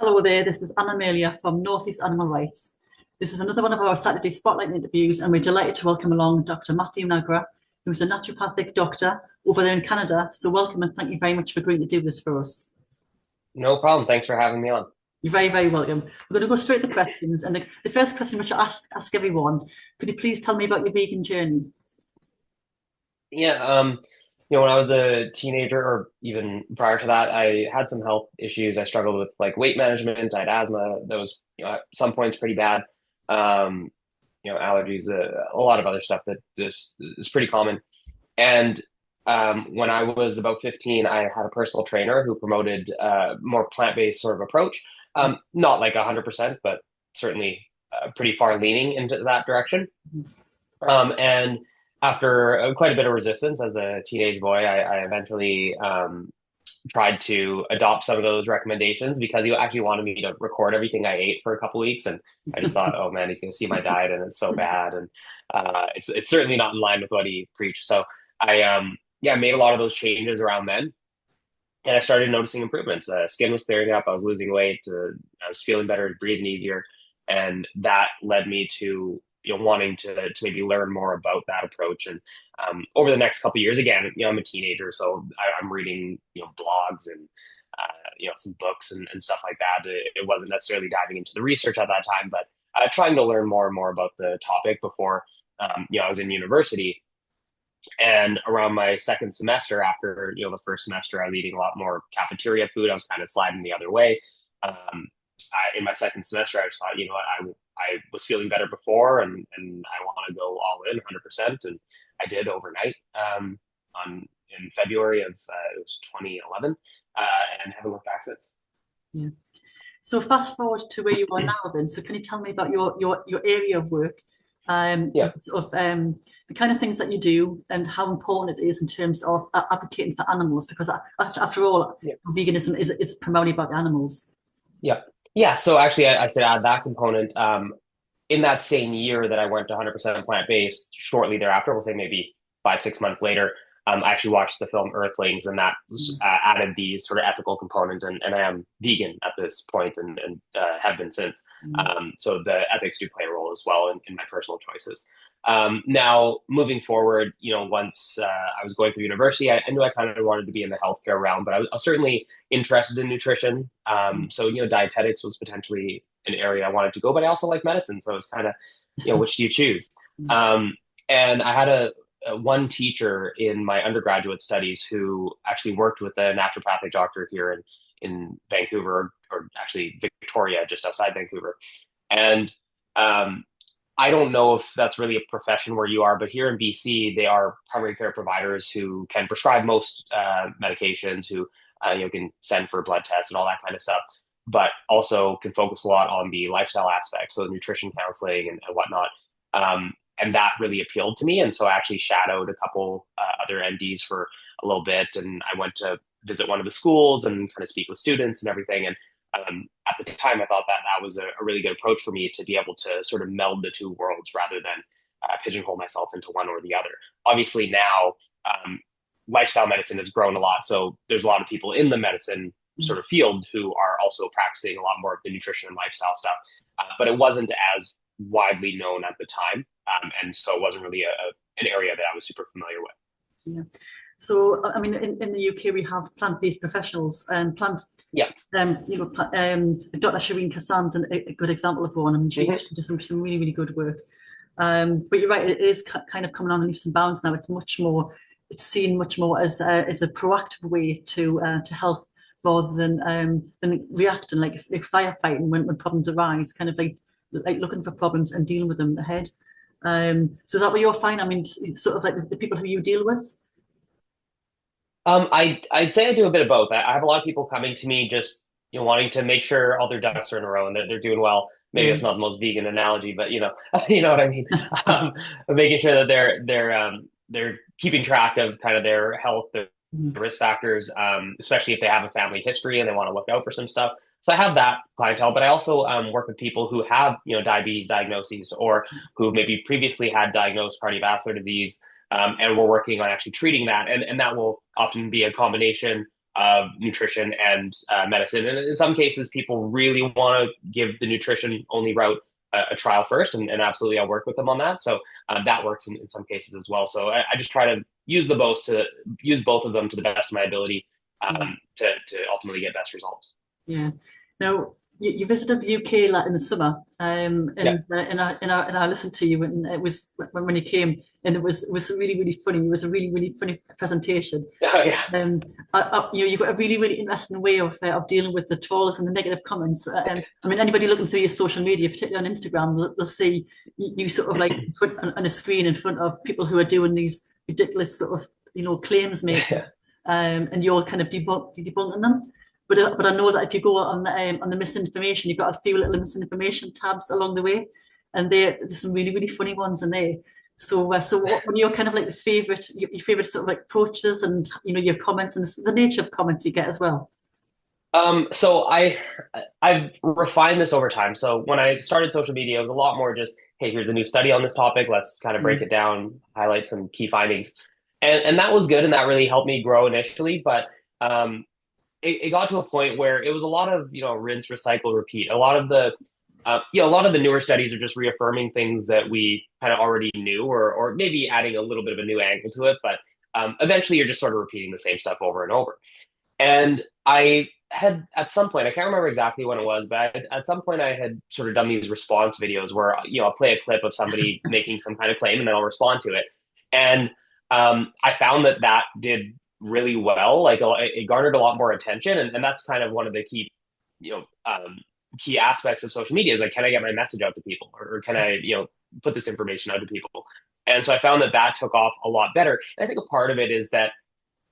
Hello there, this is Anna Amelia from Northeast Animal Rights. This is another one of our Saturday Spotlight interviews, and we're delighted to welcome along Dr. Matthew Nagra, who's a naturopathic doctor over there in Canada. So welcome and thank you very much for agreeing to do this for us. No problem. Thanks for having me on. You're very, very welcome. We're going to go straight to the questions. And the first question which I ask everyone, could you please tell me about your vegan journey? Yeah, when I was a teenager or even prior to that, I had some health issues. I struggled with like weight management. I had asthma that was, at some points pretty bad. Um, allergies, a lot of other stuff that just is pretty common. And when I was about 15, I had a personal trainer who promoted more plant-based sort of approach. Not like 100%, but certainly pretty far leaning into that direction. And after quite a bit of resistance as a teenage boy, I eventually tried to adopt some of those recommendations because he actually wanted me to record everything I ate for a couple weeks. And I just thought, oh man, he's going to see my diet and it's so bad. And it's certainly not in line with what he preached. So I made a lot of those changes around then. And I started noticing improvements. Skin was clearing up. I was losing weight. I was feeling better, breathing easier. And that led me to wanting to maybe learn more about that approach. And over the next couple of years, again, I'm a teenager, so I'm reading blogs and some books and stuff like that. It wasn't necessarily diving into the research at that time, but trying to learn more and more about the topic before I was in university. And around my second semester, after the first semester, I was eating a lot more cafeteria food. I was kind of sliding the other way. In my second semester, I just thought, I was feeling better before, and I want to go all in 100%. And I did overnight in February of it was 2011, and haven't looked back since. Yeah. So fast forward to where you are now, then. So can you tell me about your area of work? Yeah. The kind of things that you do and how important it is in terms of advocating for animals, because after all, Yeah. veganism is primarily about the animals. Yeah. Yeah. So actually, I said add that component. In that same year that I went to 100% plant-based, shortly thereafter, we'll say maybe 5, 6 months later, I actually watched the film Earthlings, and that added the sort of ethical component. And I am vegan at this point and have been since. So the ethics do play a role as well in my personal choices. Now, moving forward, once I was going through university, I knew I kind of wanted to be in the healthcare realm, but I was certainly interested in nutrition. So, dietetics was potentially an area I wanted to go, but I also like medicine. So it's kind of, which do you choose? And I had one teacher in my undergraduate studies who actually worked with a naturopathic doctor here in Vancouver, or actually Victoria, just outside Vancouver. And I don't know if that's really a profession where you are, but here in BC, they are primary care providers who can prescribe most medications, who can send for blood tests and all that kind of stuff, but also can focus a lot on the lifestyle aspects, so nutrition counseling and whatnot. And that really appealed to me. And so I actually shadowed a couple other NDs for a little bit. And I went to visit one of the schools and kind of speak with students and everything. And at the time, I thought that was a really good approach for me to be able to sort of meld the two worlds rather than pigeonhole myself into one or the other. Obviously now, lifestyle medicine has grown a lot. So there's a lot of people in the medicine sort of field who are also practicing a lot more of the nutrition and lifestyle stuff. But it wasn't as widely known at the time. And so it wasn't really an area that I was super familiar with. Yeah. So, I mean, in the UK, we have plant-based professionals and Yeah. Dr. Shireen Kassam's a good example of one. I mean, she does some really, really good work. But you're right, it is kind of coming on leaps and bounds now. It's seen much more as a proactive way to health rather than reacting like firefighting when problems arise, kind of like looking for problems and dealing with them ahead. So is that what you're finding? I mean, sort of like the people who you deal with? I'd say I do a bit of both. I have a lot of people coming to me just wanting to make sure all their ducks are in a row and that they're doing well. Maybe Yeah. it's not the most vegan analogy, but you know what I mean. Making sure that they're keeping track of kind of their health, their risk factors, especially if they have a family history and they want to look out for some stuff. So I have that clientele, but I also work with people who have diabetes diagnoses or who maybe previously had diagnosed cardiovascular disease, and we're working on actually treating that, and that will often be a combination of nutrition and medicine. And in some cases, people really want to give the nutrition only route a trial first, and absolutely, I'll work with them on that. So that works in some cases as well. So I just try to use both of them to the best of my ability Yeah. to ultimately get best results. Yeah. Now, you visited the UK like in the summer, Yeah. and I listened to you, and it was when you came, and it was really really funny. It was a really really funny presentation. Oh yeah. Um, you've got a really really interesting way of dealing with the trolls and the negative comments. And I mean, anybody looking through your social media, particularly on Instagram, they'll see you sort of like put on a screen in front of people who are doing these ridiculous sort of claims making, Yeah. and you're kind of debunking them. But I know that if you go on the misinformation, you've got a few little misinformation tabs along the way, and there's some really really funny ones in there. So what are your kind of like your favorite sort of like approaches, and your comments and the nature of comments you get as well? So I've refined this over time. So when I started social media, it was a lot more just, hey, here's a new study on this topic. Let's kind of break Mm, it down, highlight some key findings. And that was good, and that really helped me grow initially. But it got to a point where it was a lot of, rinse, recycle, repeat. A lot of the newer studies are just reaffirming things that we kind of already knew, or maybe adding a little bit of a new angle to it. But eventually, you're just sort of repeating the same stuff over and over. And I had at some point, I can't remember exactly when it was, but at some point I had sort of done these response videos where, I'll play a clip of somebody making some kind of claim and then I'll respond to it. And I found that did really well. Like it garnered a lot more attention. And that's kind of one of the key, you know, um, key aspects of social media is like, can I get my message out to people, or can I, put this information out to people? And so I found that took off a lot better. And I think a part of it is that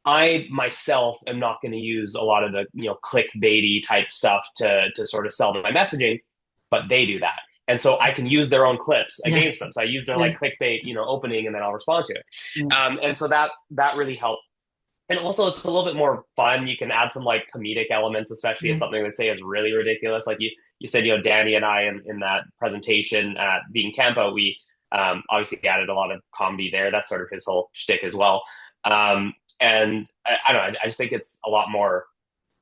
I myself am not going to use a lot of the clickbaity type stuff to sort of sell my messaging, but they do that, and so I can use their own clips yeah, against them. So I use their yeah, like clickbait opening, and then I'll respond to it, yeah, and so that really helped. And also, it's a little bit more fun. You can add some like comedic elements, especially if yeah, something they say is really ridiculous. Like you said, Danny and I in that presentation at Being Campo, we obviously added a lot of comedy there. That's sort of his whole shtick as well. And I don't know, I just think it's a lot more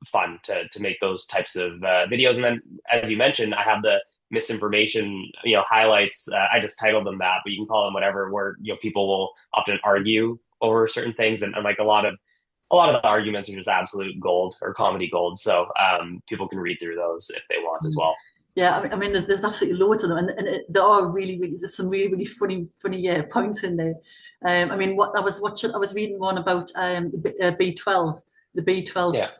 fun to make those types of videos. And then, as you mentioned, I have the misinformation, highlights. I just titled them that, but you can call them whatever. Where people will often argue over certain things, and like a lot of the arguments are just absolute gold or comedy gold. So people can read through those if they want as mm. well. Yeah, I mean, there's absolutely loads of them, and there are really, really, there's some really, really funny, points in there. I mean, what I was watching, I was reading one about B12, the B12, Yeah.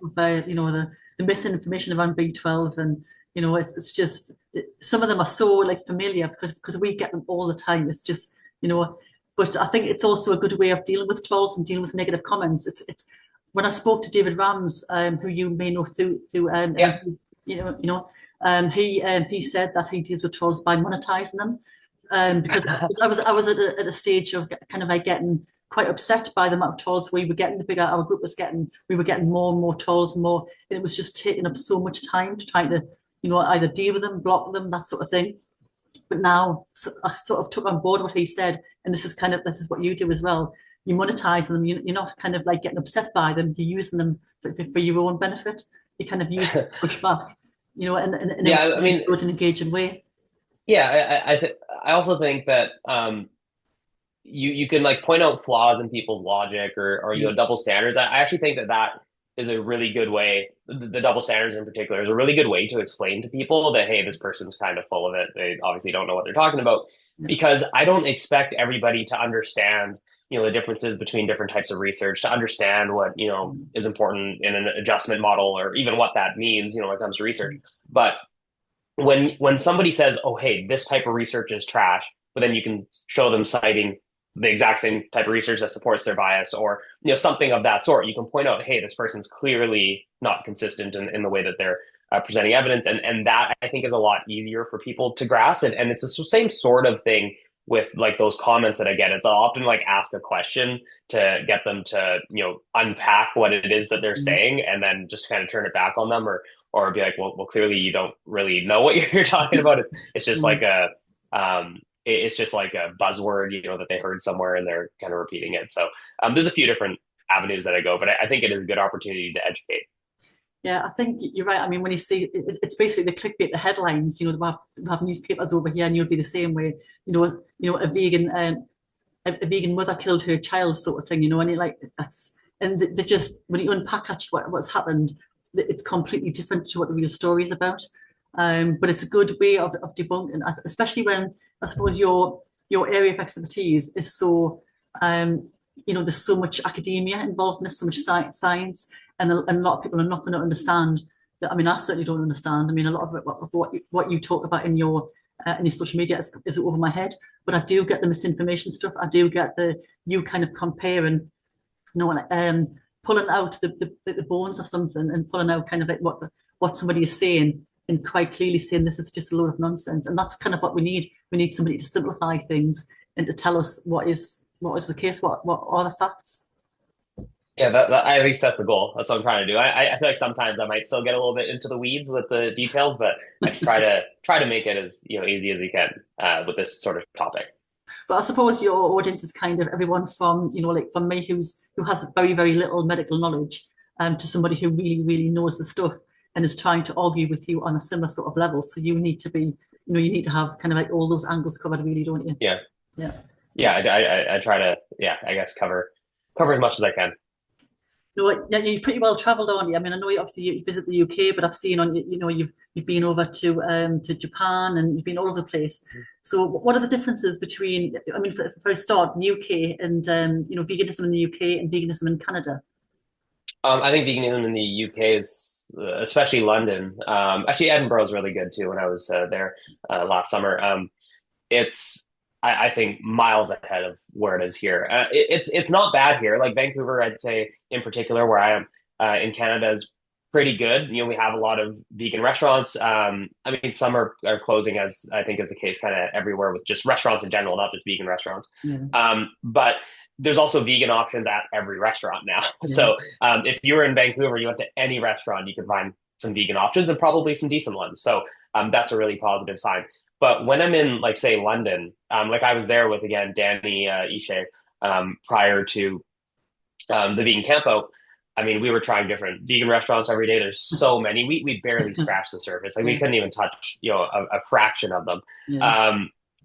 the misinformation around B12, and it's just some of them are so like familiar because we get them all the time. It's just but I think it's also a good way of dealing with trolls and dealing with negative comments. It's when I spoke to David Rams, who you may know through Yeah. he said that he deals with trolls by monetizing them, because I was at a stage of kind of like getting quite upset by the amount of trolls we were getting. The bigger our group was getting, we were getting more and more trolls, and more, and it was just taking up so much time to try to either deal with them, block them, that sort of thing. But now I sort of took on board what he said, and this is what you do as well. You monetize them. You're not kind of like getting upset by them. You're using them for your own benefit. You kind of use them to push back, in a Yeah. I mean, good and engaging way. yeah. I also think that you can like point out flaws in people's logic, or Yeah. double standards. I actually think that is a really good way. The double standards in particular is a really good way to explain to people that, hey, this person's kind of full of it. They obviously don't know what they're talking about, Yeah. because I don't expect everybody to understand the differences between different types of research, to understand what is important in an adjustment model, or even what that means when it comes to research. But when somebody says, oh, hey, this type of research is trash, but then you can show them citing the exact same type of research that supports their bias, or something of that sort, you can point out, hey, this person's clearly not consistent in the way that they're presenting evidence, and that I think is a lot easier for people to grasp. And it's the same sort of thing with like those comments that I get. It's I'll often like ask a question to get them to unpack what it is that they're Mhm. saying, and then just kind of turn it back on them, or be like, well, clearly you don't really know what you're talking about. It's just like it's just like a buzzword, that they heard somewhere and they're kind of repeating it. So there's a few different avenues that I go, but I think it is a good opportunity to educate. Yeah, I think you're right. I mean, when you see it's basically the clickbait, the headlines. They have newspapers over here, and you'll be the same way. A vegan mother killed her child, sort of thing. And you're like, that's and they just when you unpack actually what's happened, it's completely different to what the real story is about. But it's a good way of debunking, especially when I suppose your area of expertise is so there's so much academia involved in this, so much science, and a lot of people are not going to understand that. I mean, I certainly don't understand. I mean, a lot of it, what you talk about in your social media is over my head, but I do get the misinformation stuff. I do get you kind of comparing, pulling out the bones of something and pulling out kind of like what somebody is saying and quite clearly saying this is just a load of nonsense. And that's kind of what we need. We need somebody to simplify things and to tell us what is the case, what are the facts. Yeah, at least that's the goal. That's what I'm trying to do. I feel like sometimes I might still get a little bit into the weeds with the details, but I try to make it as easy as you can with this sort of topic. But I suppose your audience is kind of everyone from, like from me, who has very, very little medical knowledge, to somebody who really, really knows the stuff and is trying to argue with you on a similar sort of level. So you need to be, you need to have kind of like all those angles covered, really, don't you? Yeah, Yeah. yeah. I try to, yeah, I guess cover as much as I can. Yeah, you're pretty well travelled, aren't you? I mean, I know you visit the UK, but I've seen on you've been over to Japan and you've been all over the place. So, what are the differences between? I mean, for a start, the UK and veganism in the UK and veganism in Canada. I think veganism in the UK is, especially London. Actually, Edinburgh is really good too. When I was there last summer, it's I think miles ahead of where it is here. It's not bad here. Like Vancouver, I'd say in particular, where I am in Canada, is pretty good. We have a lot of vegan restaurants. I mean, some are closing, as I think is the case kind of everywhere with just restaurants in general, not just vegan restaurants. Yeah. But there's also vegan options at every restaurant now. Yeah. So if you were in Vancouver, you went to any restaurant, you could find some vegan options and probably some decent ones. So that's a really positive sign. But when I'm in, like, say, London, like I was there with, again, Danny Ishe prior to the vegan campo. I mean, we were trying different vegan restaurants every day. There's so many. We barely scratched the surface. Like we couldn't even touch, a fraction of them. Yeah.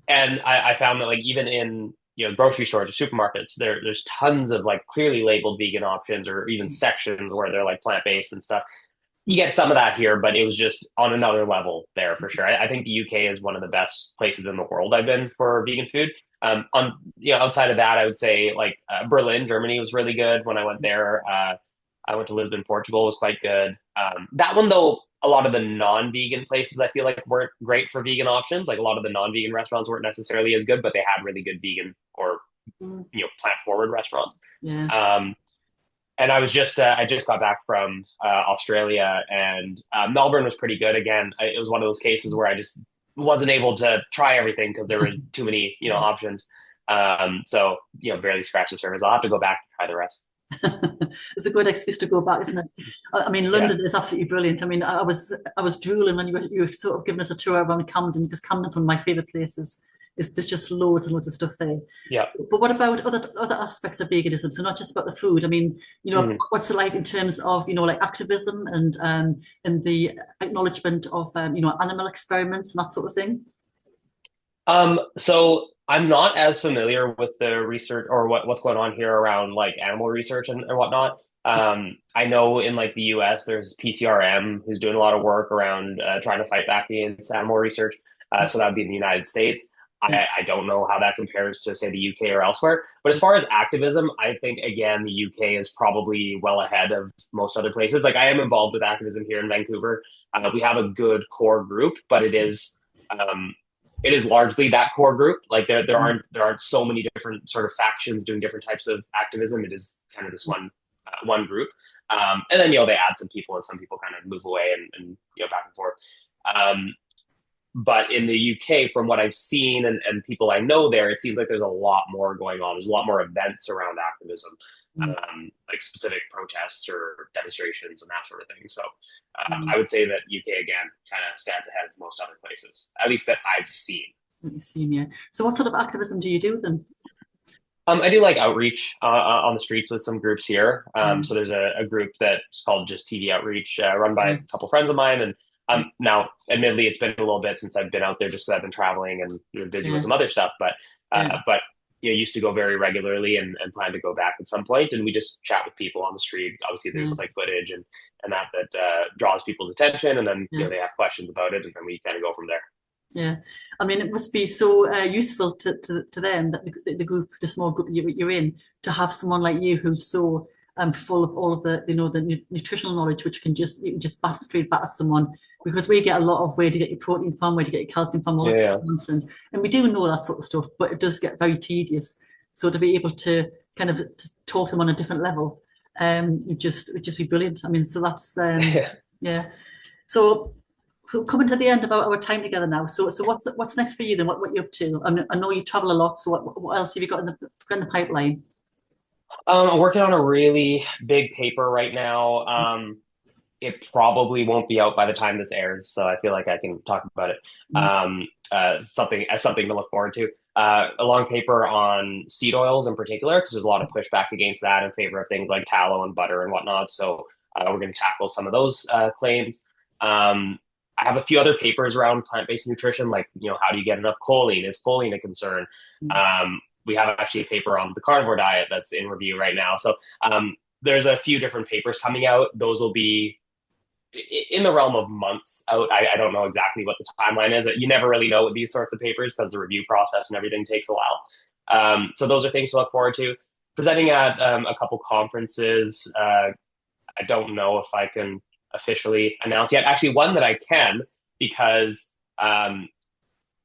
And I found that, like, even in grocery stores or supermarkets, there's tons of like clearly labeled vegan options, or even sections where they're like plant-based and stuff. You get some of that here, but it was just on another level there for sure. I think the UK is one of the best places in the world I've been for vegan food. Outside of that, I would say like Berlin, Germany was really good when I went there. I went to Lisbon, Portugal, was quite good. That one though, a lot of the non-vegan places I feel like weren't great for vegan options. Like a lot of the non-vegan restaurants weren't necessarily as good, but they had really good vegan or plant-forward restaurants. Yeah. And I just got back from Australia, and Melbourne was pretty good. Again, it was one of those cases where I just wasn't able to try everything because there were too many, options. So, barely scratched the surface. I'll have to go back and try the rest. It's a good excuse to go back, isn't it? I mean, London is absolutely brilliant. I mean, I was drooling when you were sort of giving us a tour around Camden, because Camden's one of my favourite places. There's just loads and loads of stuff there. Yeah. But what about other aspects of veganism? So not just about the food. I mean, what's it like in terms of like activism and the acknowledgement of animal experiments and that sort of thing? So I'm not as familiar with the research or what's going on here around like animal research and whatnot. I know in like the US, there's PCRM who's doing a lot of work around trying to fight back against animal research. So that would be in the United States. I don't know how that compares to, say, the UK or elsewhere. But as far as activism, I think, again, the UK is probably well ahead of most other places. Like, I am involved with activism here in Vancouver. We have a good core group, but it is largely that core group. Like, there aren't so many different sort of factions doing different types of activism. It is kind of this one group. And then, they add some people, and some people kind of move away and back and forth. But in the UK, from what I've seen and people I know there, it seems like there's a lot more going on. There's a lot more events around activism, like specific protests or demonstrations and that sort of thing. So I would say that UK, again, kind of stands ahead of most other places, at least that I've seen. Yeah. So what sort of activism do you do then? I do like outreach on the streets with some groups here. Yeah, So there's a group that's called Just TV Outreach, run by yeah, a couple friends of mine. And yeah, now, admittedly, it's been a little bit since I've been out there just because I've been traveling and been busy with yeah, some other stuff. yeah, But used to go very regularly and plan to go back at some point. And we just chat with people on the street. Obviously, there's yeah, like footage and that draws people's attention, and then yeah. they have questions about it, and then we kind of go from there. Yeah, I mean, it must be so useful to them that the group, the small group you're in, to have someone like you who's so full of all of the the nutritional knowledge, which can just you can just bat straight back at someone because we get a lot of where to get your protein from, where to get your calcium from, all this kind Yeah, of nonsense, and we do know that sort of stuff, but it does get very tedious. So to be able to kind of to talk to them on a different level, would just be brilliant. I mean, so that's yeah. yeah. So we're coming to the end of our time together now. So what's next for you then? What you up to? I know you travel a lot. So what else have you got in the pipeline? I'm working on a really big paper right now. It probably won't be out by the time this airs, so I feel like I can talk about it. Mm, Something to look forward to. A long paper on seed oils in particular, because there's a lot of pushback against that in favor of things like tallow and butter and whatnot. So we're going to tackle some of those claims. I have a few other papers around plant-based nutrition, like how do you get enough choline? Is choline a concern? mm, We have actually a paper on the carnivore diet that's in review right now. So there's a few different papers coming out. Those will be in the realm of months out. I don't know exactly what the timeline is. You never really know with these sorts of papers because the review process and everything takes a while. So those are things to look forward to. Presenting at a couple conferences. I don't know if I can officially announce yet. Actually, one that I can because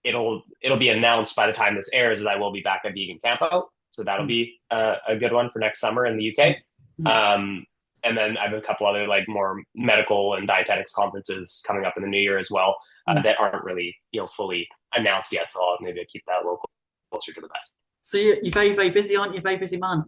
it'll be announced by the time this airs that I will be back at Vegan Campo. So that'll mm, be a good one for next summer in the UK. mm, Um, and then I have a couple other like more medical and dietetics conferences coming up in the new year as well mm. that aren't really fully announced yet. So I'll maybe keep that a little closer to the vest. So you're very, very busy, aren't you? Very busy man.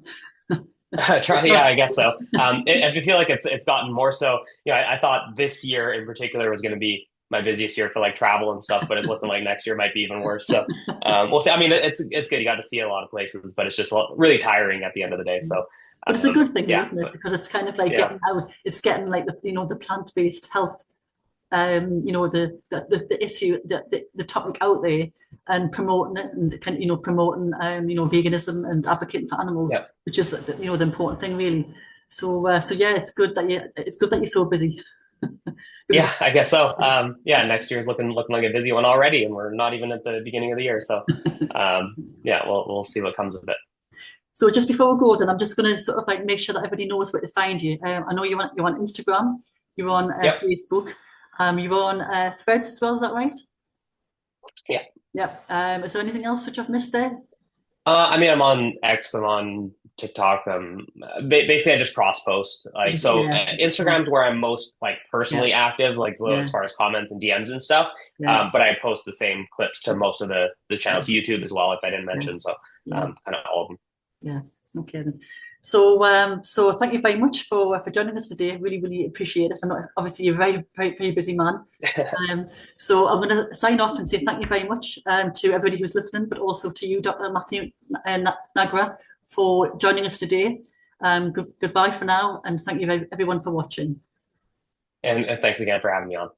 Yeah, I guess so. I feel like it's gotten more so. I thought this year in particular was going to be my busiest year for like travel and stuff, but it's looking like next year might be even worse. So we'll see. I mean, it's good. You got to see a lot of places, but it's just really tiring at the end of the day. So But it's a good thing, though, yeah, isn't it? but Because it's kind of like yeah, getting out. It's getting like the plant-based health, the issue, the topic out there, and promoting it, and kind of promoting veganism and advocating for animals, yeah. which is the important thing really. So yeah, it's good that you're so busy. Because Yeah, I guess so. Yeah, next year's looking like a busy one already, and we're not even at the beginning of the year. So, yeah, we'll see what comes of it. so just before we go, then I'm just going to sort of like make sure that everybody knows where to find you. I know you're on Instagram, you're on Yep. Facebook, you're on Threads as well. Is that right? Yeah. Yep. Is there anything else which I've missed there? I mean, I'm on X, I'm on TikTok. Basically, I just cross post. Like, Just, so yeah, Instagram's where I'm most like yeah, personally active, like so yeah, as far as comments and DMs and stuff. yeah, But I post the same clips to most of the channels, YouTube as well, if I didn't yeah, mention. So, yeah, kind of all of them. yeah. Okay then. So thank you very much for joining us today. Really, really appreciate it. I know obviously you're a very, very, very busy man. So I'm going to sign off and say thank you very much to everybody who's listening, but also to you, Dr. Matthew Nagra, for joining us today. Goodbye for now, and thank you everyone for watching. And thanks again for having me on.